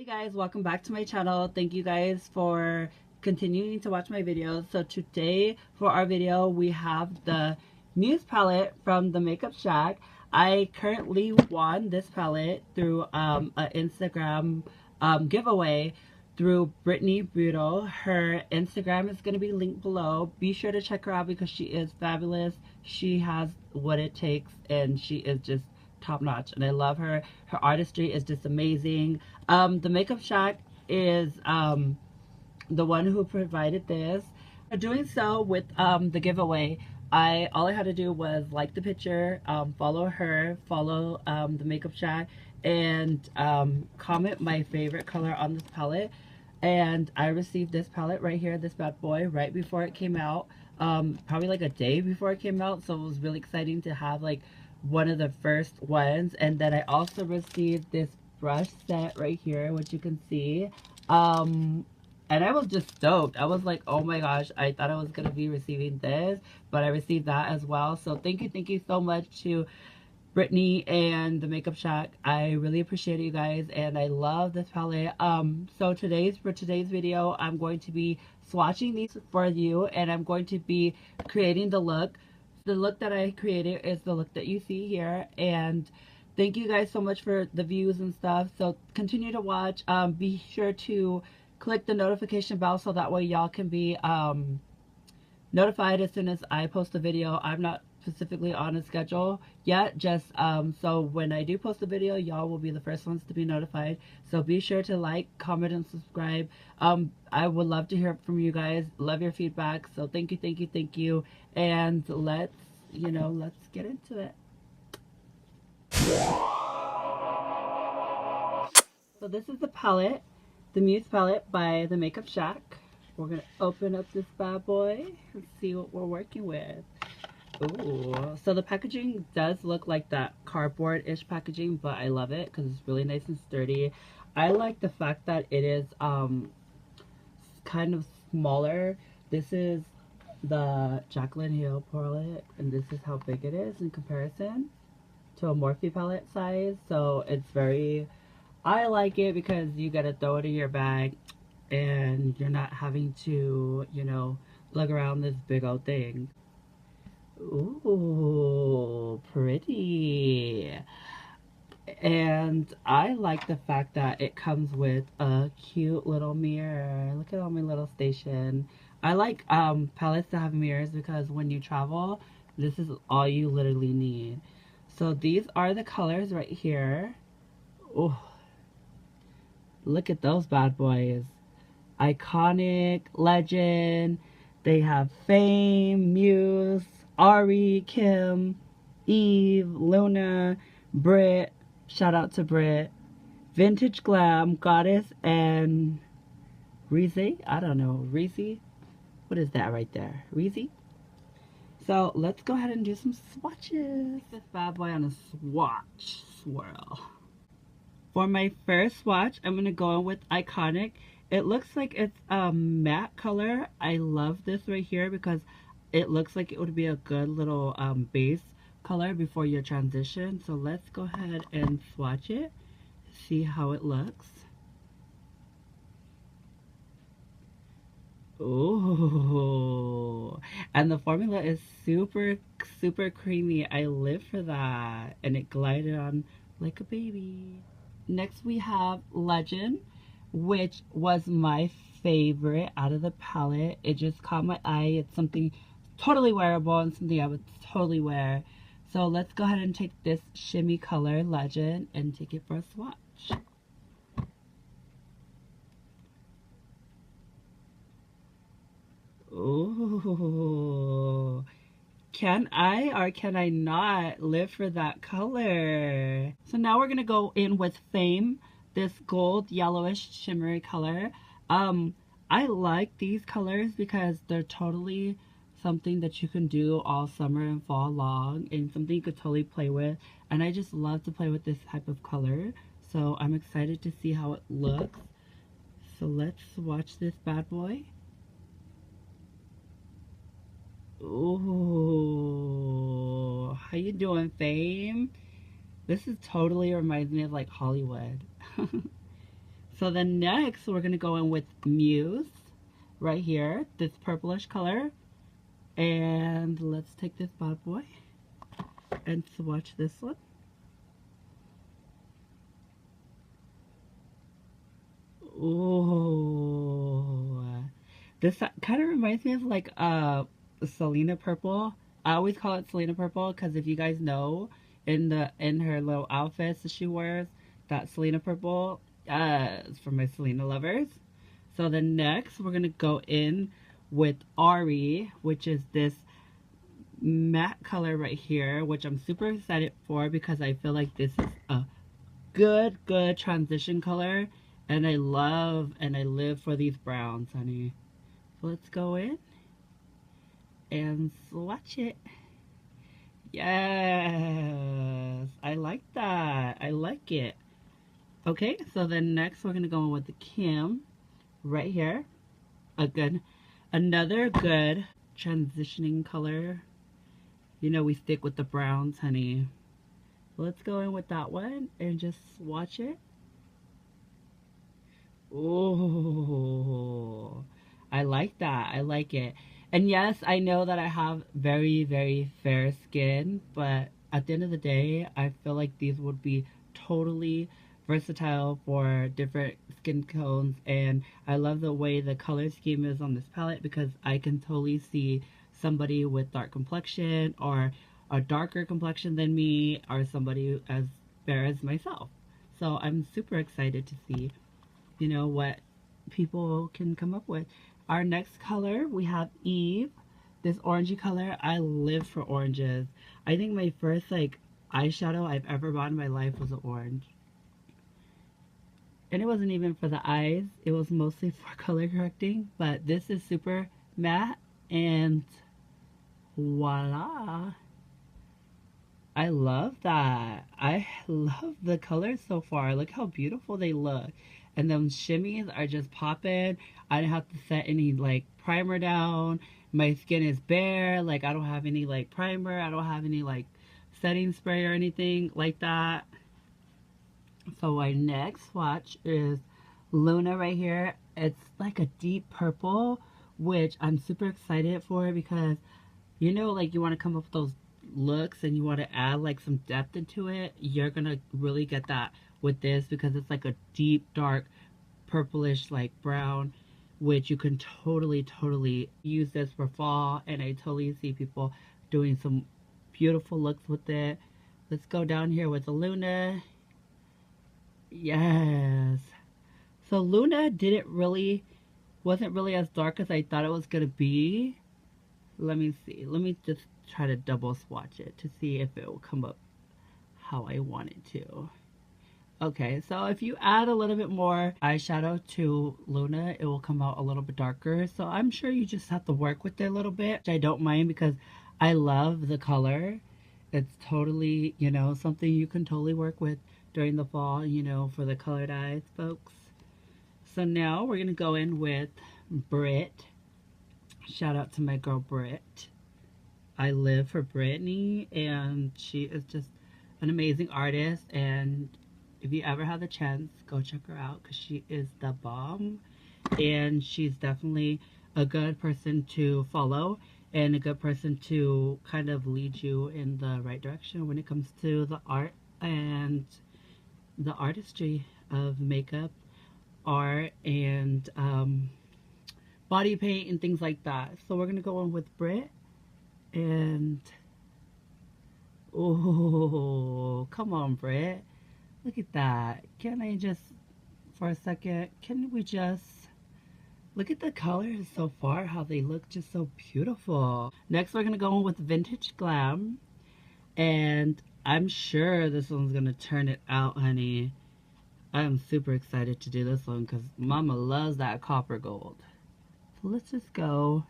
Hey guys, welcome back to my channel. Thank you guys for continuing to watch my videos. So today for our video we have the Muse palette from TheMakeupShack. I currently won this palette through an Instagram giveaway through Brittany Moody. Her Instagram is going to be linked below. Be sure to check her out because she is fabulous. She has what it takes and she is just top notch and I love her. Her artistry is just amazing. TheMakeupShack is the one who provided this. Doing so with the giveaway, all I had to do was like the picture, follow her, follow TheMakeupShack, and comment my favorite color on this palette. And I received this palette right here, this bad boy, right before it came out. Probably like a day before it came out, so it was really exciting to have like one of the first ones. And then I also received this brush set right here, which you can see. And I was just stoked. I was like, oh my gosh, I thought I was going to be receiving this, but I received that as well. So thank you so much to Brittany and TheMakeupShack. I really appreciate you guys, and I love this palette. So for today's video, I'm going to be swatching these for you, and I'm going to be creating the look. The look that I created is the look that you see here, and thank you guys so much for the views and stuff. So continue to watch. Be sure to click the notification bell so that way y'all can be notified as soon as I post a video. I'm not specifically on a schedule yet, just so when I do post a video, y'all will be the first ones to be notified. So be sure to like, comment, and subscribe. I would love to hear from you guys. Love your feedback. So thank you, and let's get into it. So this is the palette, the Muse palette by TheMakeupShack. We're gonna open up this bad boy and see what we're working with. Ooh, so the packaging does look like that cardboard-ish packaging, but I love it because it's really nice and sturdy. I like the fact that it is kind of smaller. This is the Jaclyn Hill palette, and this is how big it is in comparison to a Morphe palette size. So it's very, I like it because you gotta throw it in your bag and you're not having to, lug around this big old thing. Ooh, pretty. And I like the fact that it comes with a cute little mirror. Look at all my little station. I like palettes that have mirrors because when you travel, this is all you literally need. So these are the colors right here. Oh, look at those bad boys. Iconic, Legend. They have Fame, Muse, Ari, Kim, Eve, Lona, Britt. Shout out to Britt. Vintage Glam, Goddess, and Breezy. I don't know. Breezy? What is that right there? Breezy? So let's go ahead and do some swatches. This bad boy on a swatch swirl. For my first swatch, I'm going to go in with Iconic. It looks like it's a matte color. I love this right here because it looks like it would be a good little base color before your transition. So let's go ahead and swatch it, see how it looks. Ooh, and the formula is super creamy. I live for that, and it glided on like a baby. Next we have Legend, which was my favorite out of the palette. It just caught my eye. It's something totally wearable and something I would totally wear. So let's go ahead and take this shimmy color, Legend, and take it for a swatch. Ooh. Can I or can I not live for that color? So now we're going to go in with Fame, this gold yellowish shimmery color. I like these colors because they're totally something that you can do all summer and fall long, and something you could totally play with. And I just love to play with this type of color. So I'm excited to see how it looks. So let's swatch this bad boy. Ooh, how you doing, Fame? This is totally reminds me of like Hollywood. So then next we're going to go in with Muse right here, this purplish color. And let's take this bad boy and swatch this one. Ooh, this kind of reminds me of like Selena purple. I always call it Selena purple because if you guys know, in her little outfits that she wears, that Selena purple is for my Selena lovers. So then next we're gonna go in with Ari, which is this matte color right here, which I'm super excited for because I feel like this is a good transition color, and I love and I live for these browns, honey. So let's go in and swatch it. Yes, I like that. I like it. Okay, so then next we're gonna go in with the Kim right here. Another good transitioning color. You know we stick with the browns, honey. Let's go in with that one and just swatch it. Oh, I like that. I like it. And yes, I know that I have very fair skin, but at the end of the day, I feel like these would be totally versatile for different skin tones. And I love the way the color scheme is on this palette because I can totally see somebody with dark complexion or a darker complexion than me, or somebody as fair as myself. So I'm super excited to see, you know, what people can come up with. Our next color, we have Eve, this orangey color. I live for oranges. I think my first like eyeshadow I've ever bought in my life was an orange. And it wasn't even for the eyes. It was mostly for color correcting. But this is super matte, and voila. I love that. I love the colors so far. Look how beautiful they look. And them shimmies are just popping. I didn't have to set any like primer down. My skin is bare. Like I don't have any like primer. I don't have any like setting spray or anything like that. So my next swatch is Lona right here. It's like a deep purple, which I'm super excited for because, you know, like you want to come up with those looks and you want to add like some depth into it. You're gonna really get that with this because it's like a deep dark purplish like brown, which you can totally use this for fall. And I totally see people doing some beautiful looks with it. Let's go down here with the Luna. Yes. So Luna wasn't really as dark as I thought it was gonna be. Let me see. Let me just try to double swatch it to see if it will come up how I want it to. Okay, so if you add a little bit more eyeshadow to Luna, it will come out a little bit darker. So I'm sure you just have to work with it a little bit, which I don't mind because I love the color. It's totally, you know, something you can totally work with during the fall, you know, for the colored eyes, folks. So now we're going to go in with Britt. Shout out to my girl Britt. I live for Brittany, and she is just an amazing artist. And if you ever have the chance, go check her out because she is the bomb. And she's definitely a good person to follow and a good person to kind of lead you in the right direction when it comes to the art and the artistry of makeup, art, and body paint and things like that. So we're gonna go in with Britt, and oh, come on, Britt, look at that. Can I just, for a second, can we just look at the colors so far, how they look just so beautiful. Next we're gonna go in with Vintage Glam, and I'm sure this one's gonna turn it out, honey. I'm super excited to do this one because mama loves that copper gold. So let's just go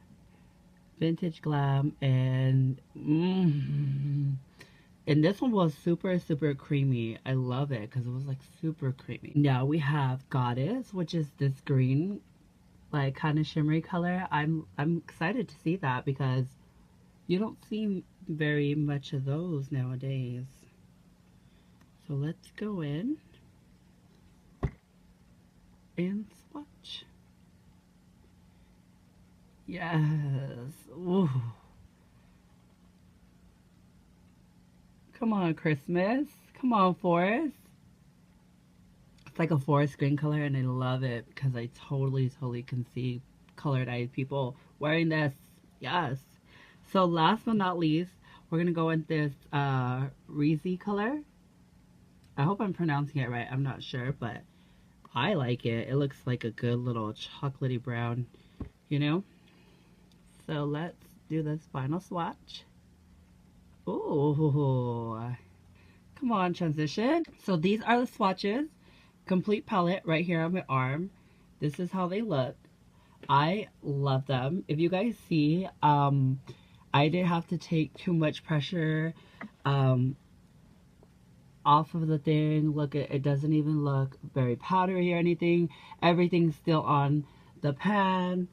Vintage Glam, and and this one was super creamy. I love it because it was like super creamy. Now we have Goddess, which is this green like kind of shimmery color. I'm excited to see that because you don't see very much of those nowadays. So let's go in. and swatch. Yes. Ooh. Come on, Christmas. Come on, Forest. It's like a forest green color, and I love it because I totally can see colored-eyed people wearing this. Yes. So last but not least, we're going to go with this Breezy color. I hope I'm pronouncing it right. I'm not sure, but I like it. It looks like a good little chocolatey brown, you know? So let's do this final swatch. Ooh. Come on, transition. So these are the swatches. Complete palette right here on my arm. This is how they look. I love them. If you guys see, I didn't have to take too much pressure off of the thing. Look, it doesn't even look very powdery or anything. Everything's still on the pan.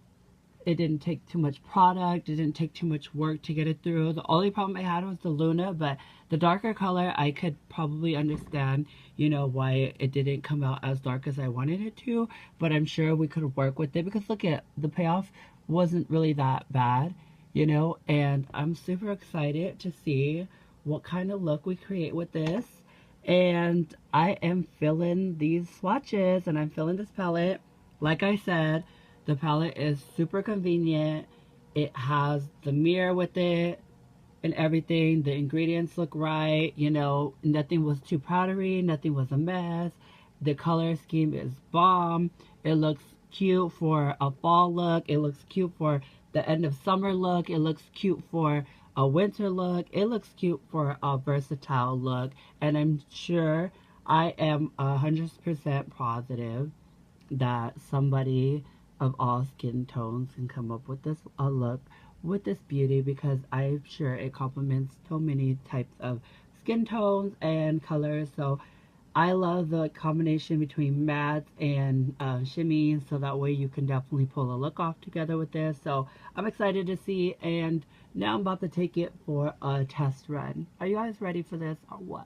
It didn't take too much product. It didn't take too much work to get it through. The only problem I had was the Lona, but the darker color, I could probably understand, you know, why it didn't come out as dark as I wanted it to. But I'm sure we could work with it because look at the payoff wasn't really that bad, you know. And I'm super excited to see what kind of look we create with this. And I am feeling these swatches and I'm feeling this palette. Like I said, the palette is super convenient. It has the mirror with it and everything. The ingredients look right. You know, nothing was too powdery. Nothing was a mess. The color scheme is bomb. It looks cute for a fall look. It looks cute for the end of summer look. It looks cute for a winter look. It looks cute for a versatile look. And I'm sure, I am 100% positive that somebody of all skin tones can come up with this look with this beauty, because I'm sure it complements so many types of skin tones and colors. So I love the combination between mattes and shimmy, so that way you can definitely pull a look off together with this. So I'm excited to see, and now I'm about to take it for a test run. Are you guys ready for this or what?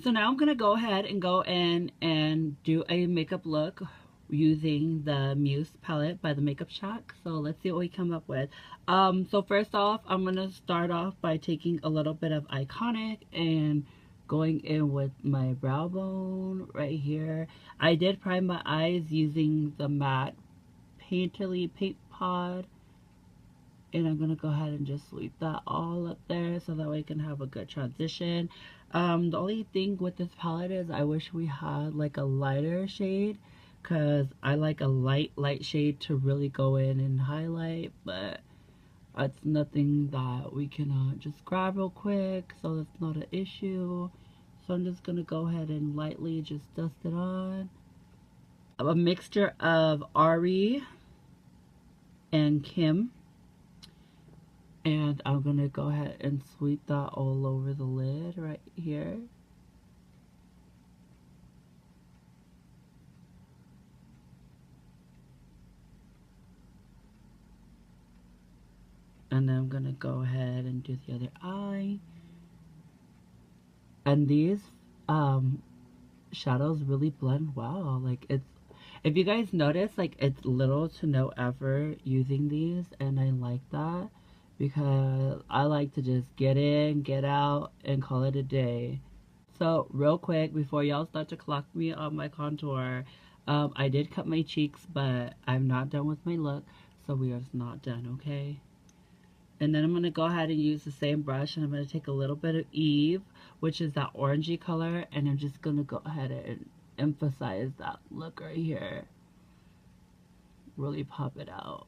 So now I'm going to go ahead and go in and do a makeup look using the Muse palette by TheMakeupShack. So let's see what we come up with. So first off, I'm going to start off by taking a little bit of Iconic and going in with my brow bone right here. I did prime my eyes using the matte Painterly Paint Pod. And I'm going to go ahead and just sweep that all up there so that way I can have a good transition. The only thing with this palette is I wish we had like a lighter shade, because I like a light shade to really go in and highlight, but it's nothing that we can just grab real quick, so that's not an issue. So I'm just going to go ahead and lightly just dust it on. A mixture of Ari and Kim. And I'm going to go ahead and sweep that all over the lid right here. And then I'm going to go ahead and do the other eye. And these shadows really blend well. Like, it's, if you guys notice, like, it's little to no effort using these. And I like that, because I like to just get in, get out, and call it a day. So real quick, before y'all start to clock me on my contour, I did cut my cheeks, but I'm not done with my look, so we are not done, okay? And then I'm going to go ahead and use the same brush, and I'm going to take a little bit of Eve, which is that orangey color, and I'm just going to go ahead and emphasize that look right here. Really pop it out,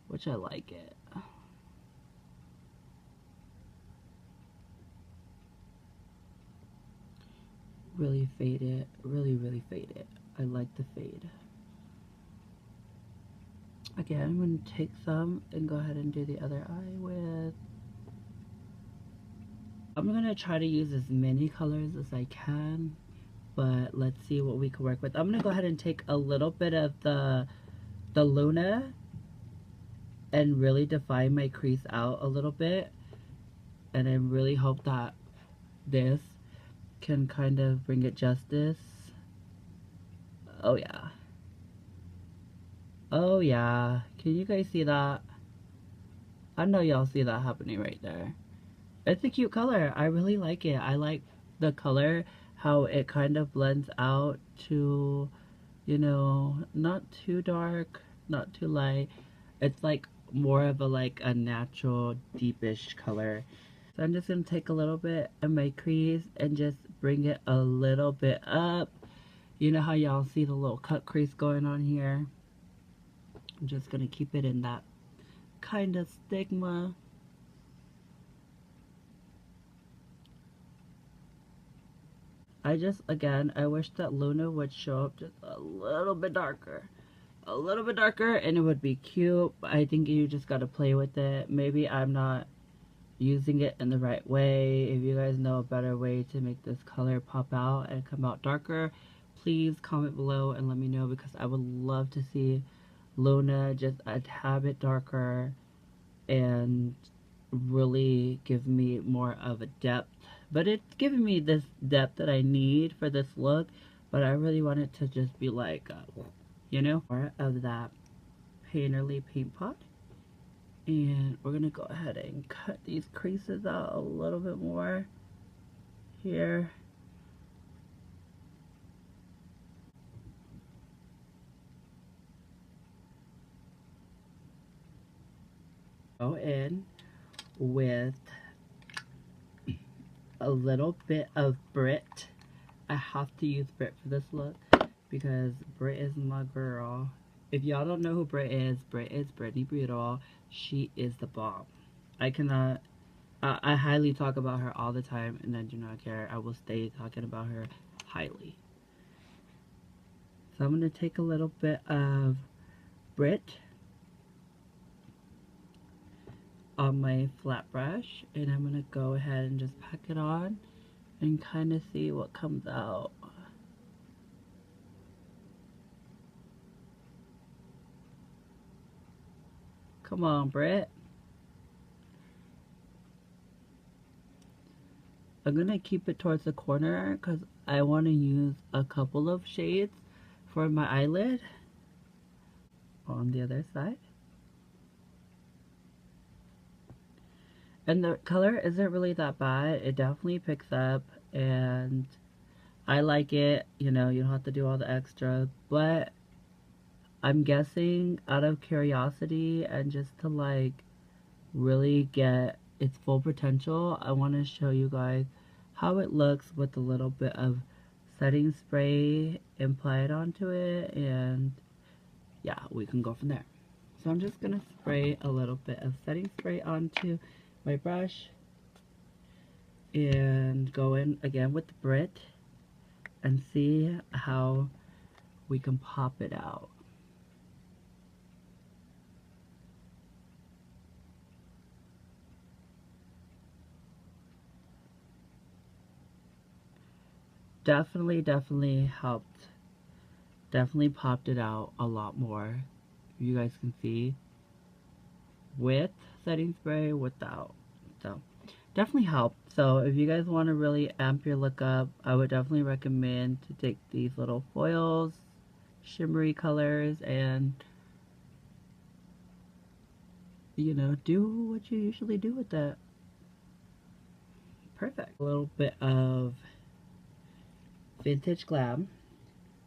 which I like it. Really fade it, really fade it. I like the fade. Again, I'm going to take some and go ahead and do the other eye with. I'm going to try to use as many colors as I can, but let's see what we can work with. I'm going to go ahead and take a little bit of the Lona and really define my crease out a little bit, and I really hope that this can kind of bring it justice. Oh yeah. Oh yeah. Can you guys see that? I know y'all see that happening right there. It's a cute color. I really like it. I like the color, how it kind of blends out to, you know, not too dark, not too light. It's like more of a like a natural deepish color. So I'm just going to take a little bit of my crease and just bring it a little bit up. You know how y'all see the little cut crease going on here? I'm just going to keep it in that kind of stigma. Again, I wish that Luna would show up just a little bit darker. A little bit darker and it would be cute. I think you just got to play with it. Maybe I'm not using it in the right way. If you guys know a better way to make this color pop out and come out darker, please comment below and let me know, because I would love to see Luna just a tad bit darker and really give me more of a depth. But it's giving me this depth that I need for this look, but I really want it to just be like, you know, more of that painterly paint pot. And we're gonna go ahead and cut these creases out a little bit more here. Go in with a little bit of Britt. I have to use Britt for this look because Britt is my girl. If y'all don't know who Britt is Brittany Moody. She is the bomb. I highly talk about her all the time, and I do not care. I will stay talking about her highly. So I'm going to take a little bit of Britt on my flat brush, and I'm going to go ahead and just pack it on and kind of see what comes out. Come on, Britt. I'm going to keep it towards the corner because I want to use a couple of shades for my eyelid on the other side. And the color isn't really that bad. It definitely picks up and I like it. You know, you don't have to do all the extra, but I'm guessing out of curiosity and just to like really get its full potential, I want to show you guys how it looks with a little bit of setting spray applied onto it, and yeah, we can go from there. So I'm just gonna spray a little bit of setting spray onto my brush and go in again with the Britt and see how we can pop it out. Definitely helped. Definitely popped it out a lot more. You guys can see with setting spray, without. So definitely helped. So if you guys want to really amp your look up, I would definitely recommend to take these little foils, shimmery colors, and you know, do what you usually do with that. Perfect. A little bit of vintage Glam,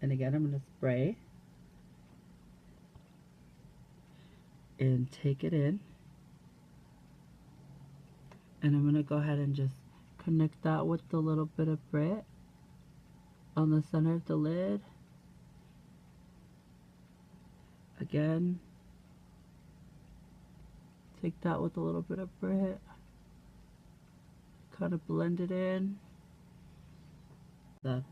and again I'm going to spray and take it in, and I'm going to go ahead and just connect that with a little bit of Britt on the center of the lid. Again, take that with a little bit of Britt, kind of blend it in. The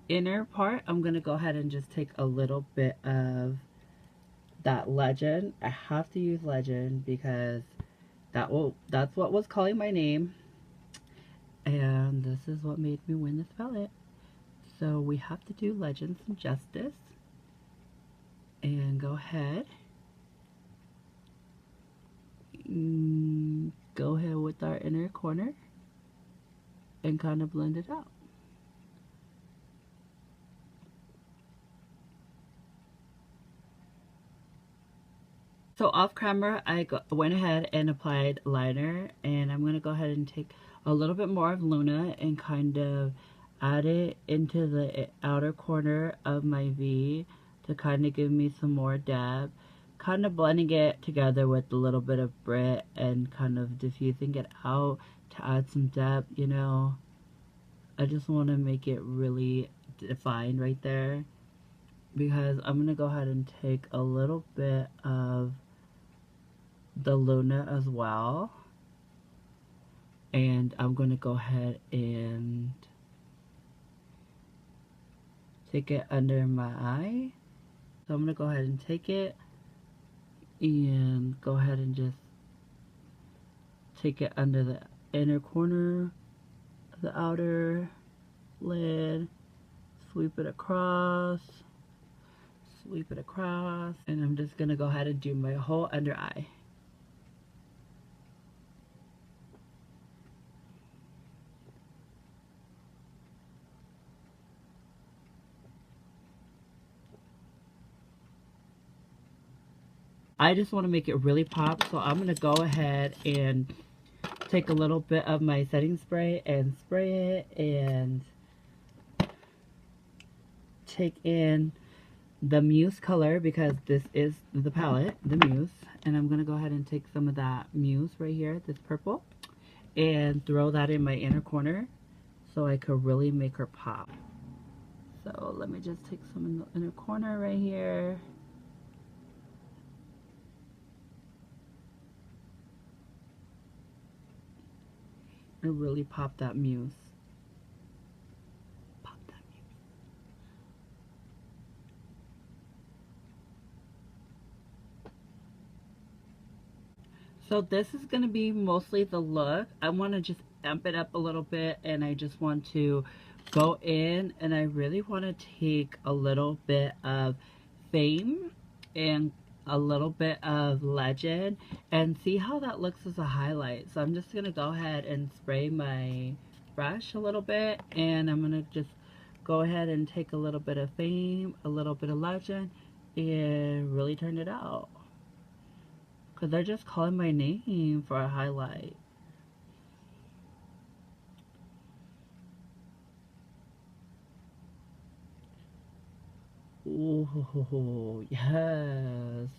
inner part, I'm going to go ahead and just take a little bit of that Legend. I have to use Legend because that's what was calling my name, and this is what made me win this palette. So we have to do Legend some justice and go ahead with our inner corner and kind of blend it out. So off camera, went ahead and applied liner, and I'm going to go ahead and take a little bit more of Lona and kind of add it into the outer corner of my V to kind of give me some more depth. Kind of blending it together with a little bit of Britt and kind of diffusing it out to add some depth, you know. I just want to make it really defined right there, because I'm going to go ahead and take a little bit of the Lona as well, and I'm going to go ahead and take it under my eye. So I'm going to go ahead and take it and go ahead and just take it under the inner corner of the outer lid, sweep it across, and I'm just going to go ahead and do my whole under eye. I just want to make it really pop, so I'm going to go ahead and take a little bit of my setting spray and spray it, and take in the Muse color, because this is the palette, the Muse, and I'm going to go ahead and take some of that Muse right here, this purple, and throw that in my inner corner so I could really make her pop. So let me just take some in the inner corner right here. And really pop that Muse. Pop that Muse. So this is going to be mostly the look. I want to just amp it up a little bit, and I just want to go in, and I really want to take a little bit of Fame and a little bit of Legend and see how that looks as a highlight. So I'm just going to go ahead and spray my brush a little bit, and I'm going to just go ahead and take a little bit of Fame, a little bit of Legend, and really turn it out. Because they're just calling my name for a highlight. Ooh, yes.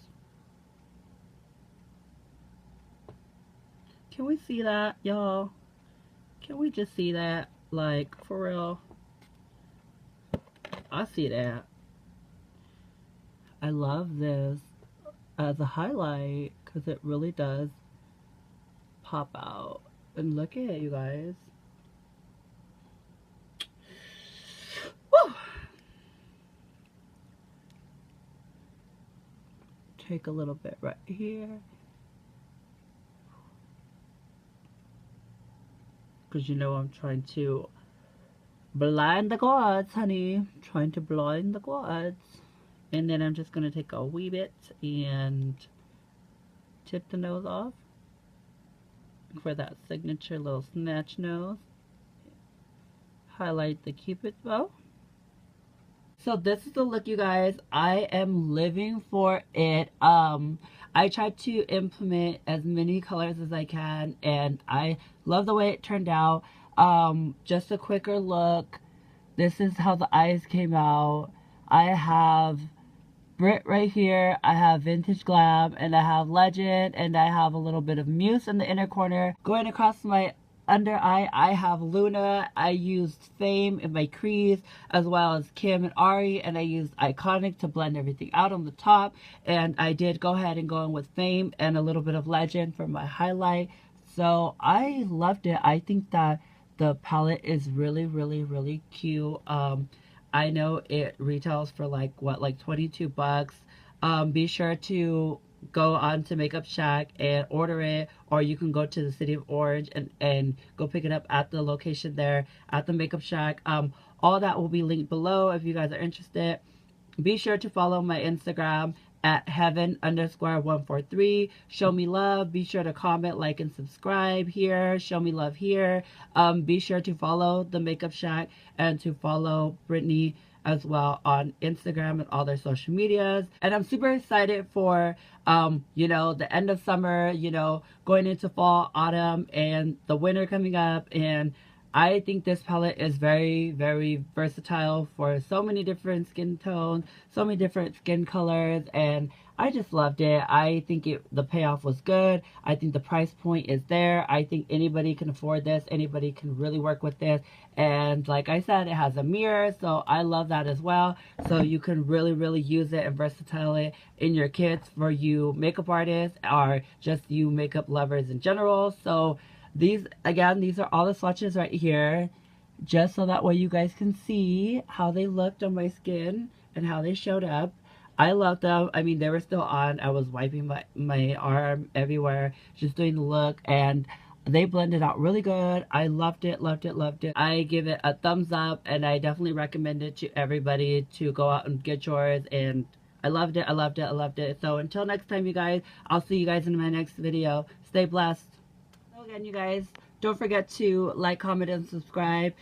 Can we see that, y'all? Can we just see that? Like, for real? I see that. I love this as a highlight because it really does pop out. And look at it, you guys. Woo! Take a little bit right here, because you know I'm trying to blind the gods, honey. Trying to blind the gods. And then I'm just going to take a wee bit and tip the nose off for that signature little snatch nose. Highlight the Cupid's bow. So this is the look, you guys. I am living for it. I tried to implement as many colors as I can, and I love the way it turned out. Just a quicker look. This is how the eyes came out. I have Britt right here, I have Vintage Glam, and I have Legend, and I have a little bit of Muse in the inner corner. Going across my under eye, I have Luna. I used Fame in my crease, as well as Kim and Ari, and I used Iconic to blend everything out on the top. And I did go ahead and go in with Fame and a little bit of Legend for my highlight. So I loved it. I think that the palette is really, really, really cute. I know it retails for like 22 bucks. Be sure to go on to TheMakeupShack and order it, or you can go to the city of Orange and go pick it up at the location there at TheMakeupShack. All that will be linked below if you guys are interested. Be sure to follow my Instagram at heaven_143. Show me love. Be sure to comment, like, and subscribe here. Show me love here. Be sure to follow TheMakeupShack and to follow Brittany as well on Instagram and all their social medias. And I'm super excited for you know, the end of summer, you know, going into fall, autumn, and the winter coming up. And I think this palette is very, very versatile for so many different skin tones, so many different skin colors, and I just loved it. I think the payoff was good. I think the price point is there. I think anybody can afford this. Anybody can really work with this. And like I said, it has a mirror, so I love that as well. So you can really, really use it and versatile it in your kits for you makeup artists or just you makeup lovers in general. So these, again, these are all the swatches right here, just so that way you guys can see how they looked on my skin and how they showed up. I loved them. I mean, they were still on. I was wiping my arm everywhere, just doing the look, and they blended out really good. I loved it, loved it, loved it. I give it a thumbs up, and I definitely recommend it to everybody to go out and get yours, and I loved it, I loved it, I loved it. So until next time, you guys, I'll see you guys in my next video. Stay blessed. So again, you guys, don't forget to like, comment, and subscribe.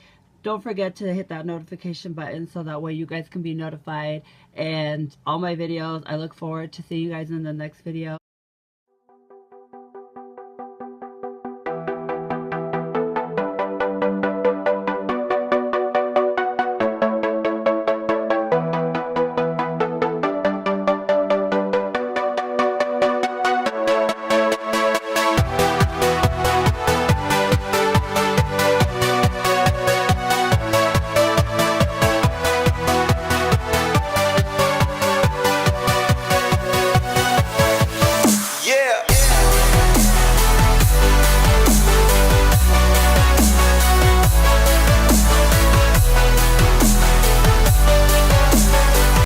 Don't forget to hit that notification button so that way you guys can be notified. And all my videos, I look forward to seeing you guys in the next video.